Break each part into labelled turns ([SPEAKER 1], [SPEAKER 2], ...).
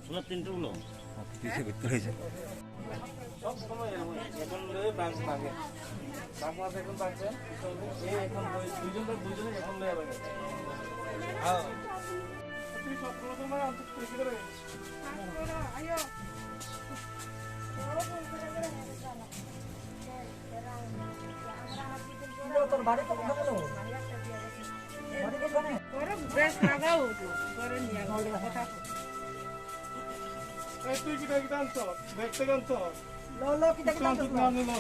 [SPEAKER 1] ওগুলো তিনটে গুলো
[SPEAKER 2] কিসে করতে হয়েছে
[SPEAKER 1] সব সময় এখন বাঘ থাকে বাঘ মাছ এখন থাকছে এখন দুইজনে এখন লয়ে যাবে হ্যাঁ তুই সব সময় আনতে কৃষি করে
[SPEAKER 3] তোর বাড়ি তো কোথায় গেল বাড়ি কোথায়
[SPEAKER 4] ওরা বেশ লাগাও করে নিয়ে কথা
[SPEAKER 1] তুই কি দেখতে আনছ দেখতে আনছ
[SPEAKER 3] লো লো কি দেখতে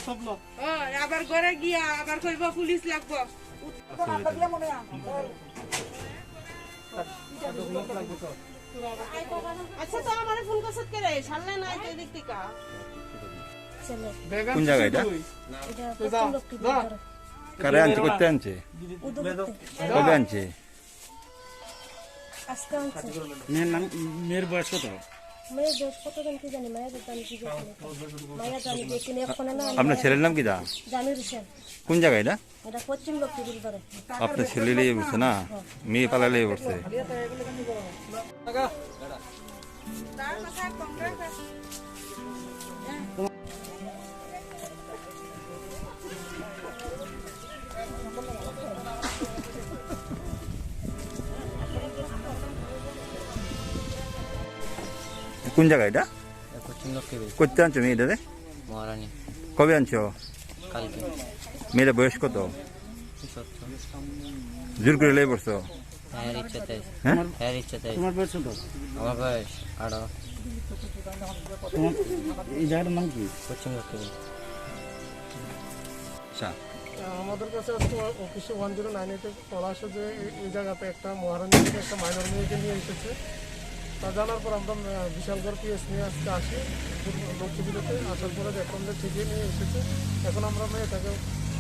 [SPEAKER 1] সব লো
[SPEAKER 4] ও আবার ঘরে গিয়া আবার কইব পুলিশ লাগবো
[SPEAKER 3] তোর আব্বা দিয়ে মনে আ
[SPEAKER 4] আচ্ছা তো আমারে ফোন করছ কে রে সামনে নাই তো এদিক থেকে
[SPEAKER 2] কোন জায়গা এটা কারে আনছে করতে আনছে কবে আনছে
[SPEAKER 1] মেয়ের নাম মেয়ের বয়স কত
[SPEAKER 5] মেয়ের বয়স কতজন কি জানি মায়ের জানি কি জানি মায়ের জানি যে কিনে ফোনে না
[SPEAKER 2] আপনার ছেলের নাম কি দা
[SPEAKER 5] জামির হোসেন
[SPEAKER 2] কোন জায়গা এটা
[SPEAKER 5] এটা পশ্চিম লক্ষ্মীপুর ধরে
[SPEAKER 2] আপনার ছেলে লিয়ে বসছে না মেয়ে পালালে বসছে
[SPEAKER 4] তার কথা কংগ্রেস
[SPEAKER 2] কোন জায়গা এটা
[SPEAKER 6] পশ্চিম লক্ষ্মীপুর
[SPEAKER 2] করতে আনছো মেয়েটারে
[SPEAKER 6] মহারানী
[SPEAKER 2] কবে আনছো
[SPEAKER 6] কালকে
[SPEAKER 2] মেয়েটা বয়স কত
[SPEAKER 6] সত্য
[SPEAKER 2] জোর করে লেগে পড়ছো
[SPEAKER 6] হ্যাঁ ইচ্ছাতে
[SPEAKER 2] হ্যাঁ
[SPEAKER 6] হ্যাঁ ইচ্ছাতে
[SPEAKER 1] তোমার বয়স কত
[SPEAKER 6] আমার বয়স 18
[SPEAKER 1] তোমার এই জায়গাটার নাম কি
[SPEAKER 6] পশ্চিম লক্ষ্মীপুর
[SPEAKER 2] আচ্ছা
[SPEAKER 7] আমাদের কাছে আজকে অফিসে 1098 বলা আসে যে এই জায়গাতে একটা মহারানী থেকে একটা মাইনর মেয়েকে নিয়ে এসেছে তা জানার পর আমরা বিশালগড় পিএস নিয়ে আজকে আসি লক্ষ্মীপুরেতে আসার পরে দেখলাম যে ঠিকই নিয়ে এসেছে এখন আমরা মেয়েটাকে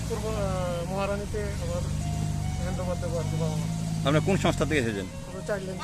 [SPEAKER 7] পূর্ব মহারানীতে আবার হ্যান্ড ওভার দেবো আর কি বাবা মা
[SPEAKER 2] আপনার কোন সংস্থা থেকে এসেছেন
[SPEAKER 7] চাইলেন